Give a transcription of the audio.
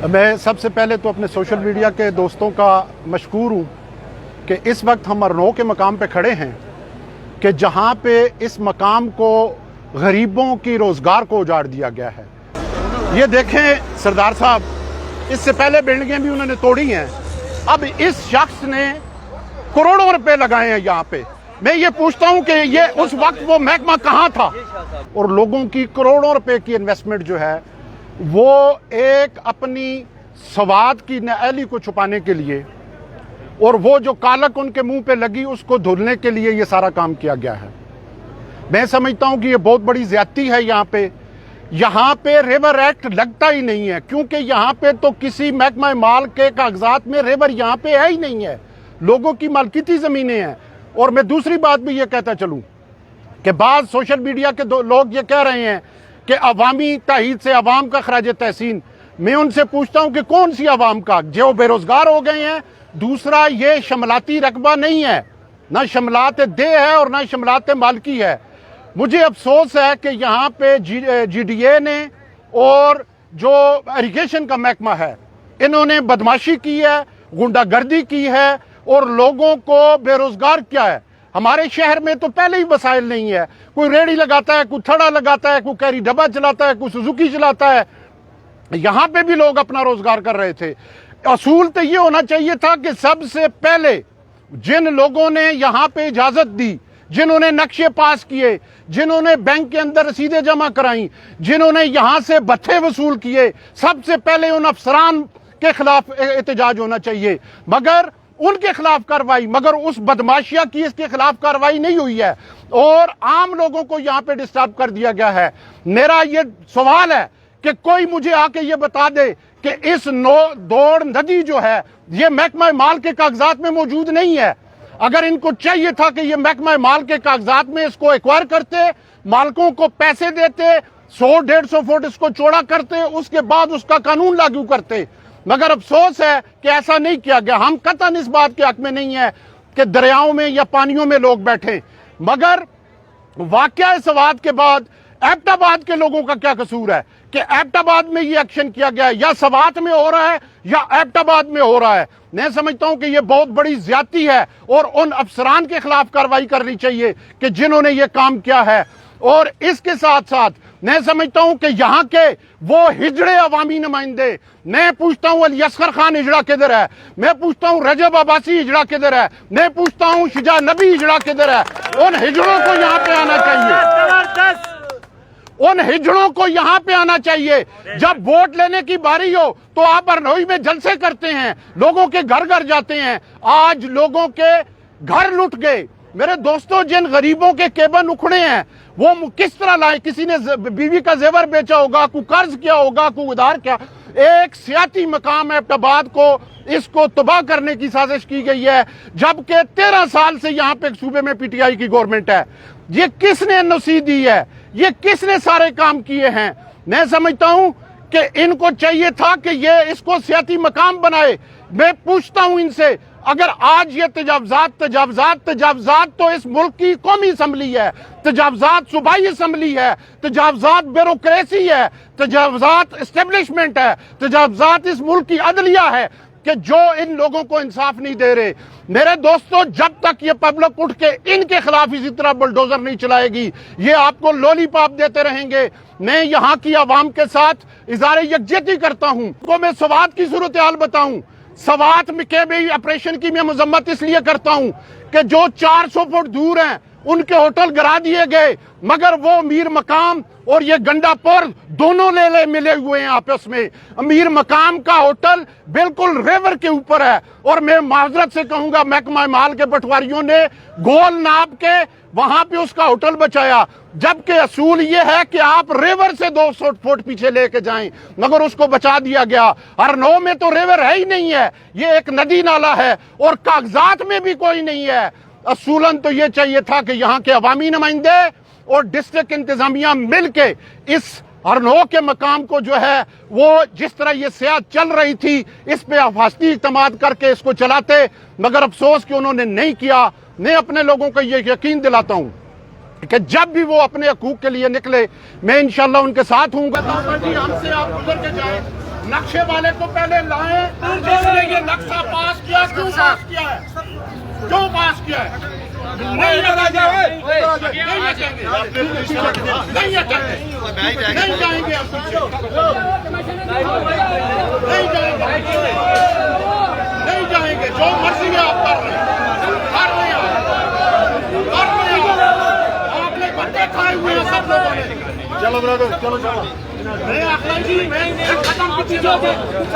मैं सबसे पहले तो अपने सोशल मीडिया के दोस्तों का मशकूर हूँ कि इस वक्त हम अरनों के मकाम पे खड़े हैं कि जहाँ पे इस मकाम को गरीबों की रोज़गार को उजाड़ दिया गया है। ये देखें सरदार साहब, इससे पहले बिल्डिंगें भी उन्होंने तोड़ी हैं, अब इस शख्स ने करोड़ों रुपए लगाए हैं यहाँ पे। मैं ये पूछता हूँ कि ये उस वक्त वो महकमा कहाँ था? और लोगों की करोड़ों रुपए की इन्वेस्टमेंट जो है वो एक अपनी सवाद की नाअहली को छुपाने के लिए और वो जो कालक उनके मुंह पे लगी उसको धुलने के लिए ये सारा काम किया गया है। मैं समझता हूँ कि ये बहुत बड़ी ज्यादती है। यहाँ पे रिवर एक्ट लगता ही नहीं है, क्योंकि यहाँ पे तो किसी महकमा माल के कागजात में रिवर यहाँ पे है ही नहीं है, लोगों की मालकीती जमीनें हैं। और मैं दूसरी बात भी ये कहता चलूँ कि बाद सोशल मीडिया के लोग ये कह रहे हैं कि अवामी तहीद से अवाम का खराज तहसीन। मैं उनसे पूछता हूं कि कौन सी अवाम का? जो बेरोजगार हो गए हैं। दूसरा, ये शमलाती रकबा नहीं है, ना शमलात दे है और ना शमलात मालकी है। मुझे अफसोस है कि यहाँ पे GDA ने और जो इरिगेशन का महकमा है, इन्होंने बदमाशी की है, गुंडागर्दी की है और लोगों को बेरोजगार किया है। हमारे शहर में तो पहले ही वसाइल नहीं है, कोई रेड़ी लगाता है, कोई थड़ा लगाता है, कोई कैरी डब्बा चलाता है, कोई सुजुकी चलाता है। यहाँ पे भी लोग अपना रोजगार कर रहे थे। असूल तो ये होना चाहिए था कि सबसे पहले जिन लोगों ने यहाँ पे इजाजत दी, जिन्होंने नक्शे पास किए, जिन्होंने बैंक के अंदर रसीदें जमा कराई, जिन्होंने यहाँ से भत्ते वसूल किए, सबसे पहले उन अफसरान के खिलाफ एहतजाज होना चाहिए। मगर उनके खिलाफ कार्रवाई, मगर उस बदमाशिया की इसके खिलाफ कार्रवाई नहीं हुई है और आम लोगों को यहाँ पे डिस्टर्ब कर दिया गया है। मेरा ये सवाल है कि कोई मुझे आके ये बता दे कि इस दौड़ नदी जो है ये महकमा माल के कागजात में मौजूद नहीं है। अगर इनको चाहिए था कि ये महकमा माल के कागजात में इसको एक्वायर करते, मालकों को पैसे देते, 100-150 फुट इसको चौड़ा करते, उसके बाद उसका कानून लागू करते। मगर अफसोस है कि ऐसा नहीं किया गया। हम कतई इस बात के हक में नहीं है कि दरियाओं में या पानियों में लोग बैठे, मगर वाकया सवात के बाद एबटाबाद के लोगों का क्या कसूर है कि एबटाबाद में ये एक्शन किया गया है? या सवात में हो रहा है या एबटाबाद में हो रहा है। मैं समझता हूं कि ये बहुत बड़ी ज्यादती है और उन अफसरान के खिलाफ कार्रवाई करनी चाहिए कि जिन्होंने ये काम किया है। और इसके साथ साथ मैं समझता हूं कि यहाँ के वो हिजड़े अवामी नुमाइंदे, मैं पूछता हूं अली असगर खान हिजड़ा किधर है, मैं पूछता हूं रजब अब्बासी हिजड़ा किधर है, मैं पूछता हूं शुजा नबी हिजड़ा किधर है। उन हिजड़ों को यहाँ पे आना चाहिए, उन हिजड़ों को यहाँ पे आना चाहिए। जब वोट लेने की बारी हो तो आप अरनोई में जलसे करते हैं, लोगों के घर घर जाते हैं। आज लोगों के घर लुट गए। मेरे दोस्तों, जिन गरीबों के केबन उखड़े हैं वो किस तरह लाए? किसी ने बीवी का जेवर बेचा होगा, कोई कर्ज किया होगा, कोई उधार किया। एक सियासी मकाम है एबटाबाद को, इसको तबाह करने की साजिश की गई है, जबकि 13 साल से यहाँ पे सूबे में PTI की गवर्नमेंट है। ये किसने NOC दी है? ये किसने सारे काम किए हैं? मैं समझता हूं कि इनको चाहिए था कि ये इसको सियासी मकाम बनाए। मैं पूछता हूं इनसे, अगर आज ये तजावजात तो इस मुल्क की कौमी असम्बली है, तजावजात सूबाई असम्बली है, तजावजात ब्यूरोक्रेसी है, तजावजात एस्टेब्लिशमेंट है, तजावजात इस मुल्क की अदलिया है कि जो इन लोगों को इंसाफ नहीं दे रहे। मेरे दोस्तों, जब तक ये पब्लिक उठ के इनके खिलाफ इसी तरह बुलडोजर नहीं चलाएगी, ये आपको लॉलीपॉप देते रहेंगे। मैं यहाँ की आवाम के साथ इज़हार यकजहती करता हूँ। को मैं सवात की सूरत हाल बताऊं, सवात में के भी ऑपरेशन की मैं मजम्मत इसलिए करता हूं कि जो 400 फुट दूर हैं उनके होटल गिरा दिए गए, मगर वो अमीर मकाम और ये गंडापुर दोनों मिले हुए हैं आपस में। अमीर मकाम का होटल बिल्कुल रिवर के ऊपर है और मैं माजरत से कहूंगा महकमा माल के पटवारियों ने गोल नाप के वहां पे उसका होटल बचाया, जबकि असूल ये है कि आप रिवर से 200 फुट पीछे लेके जाएं, मगर उसको बचा दिया गया। अरनों में तो रिवर है ही नहीं है, ये एक नदी नाला है और कागजात में भी कोई नहीं है। असूलन तो ये चाहिए था कि यहाँ के अवामी नुमाइंदे और डिस्ट्रिक्ट इंतजामिया मिल के इस अरनों के मकाम को जो है वो जिस तरह ये सियासत चल रही थी इस पे हिफाजती इक़दाम करके इसको चलाते, मगर अफसोस कि उन्होंने नहीं किया। मैं अपने लोगों को ये यकीन दिलाता हूँ کہ جب بھی وہ اپنے حقوق کے لیے نکلے میں انشاءاللہ ان کے ساتھ ہوں گا. جی ہم سے آپ گزر کے جائیں, نقشے والے کو پہلے لائیں. جس نے یہ نقشہ پاس کیا کیوں پاس کیا ہے, کیوں پاس کیا ہے؟ نہیں جائیں گے, نہیں جائیں گے. جو مرضی ہے آپ کر رہے ہیں, آپ نے بچے کھائے ہوئے ہیں سب لوگوں نے. چلو برادر, چلو. میں ختم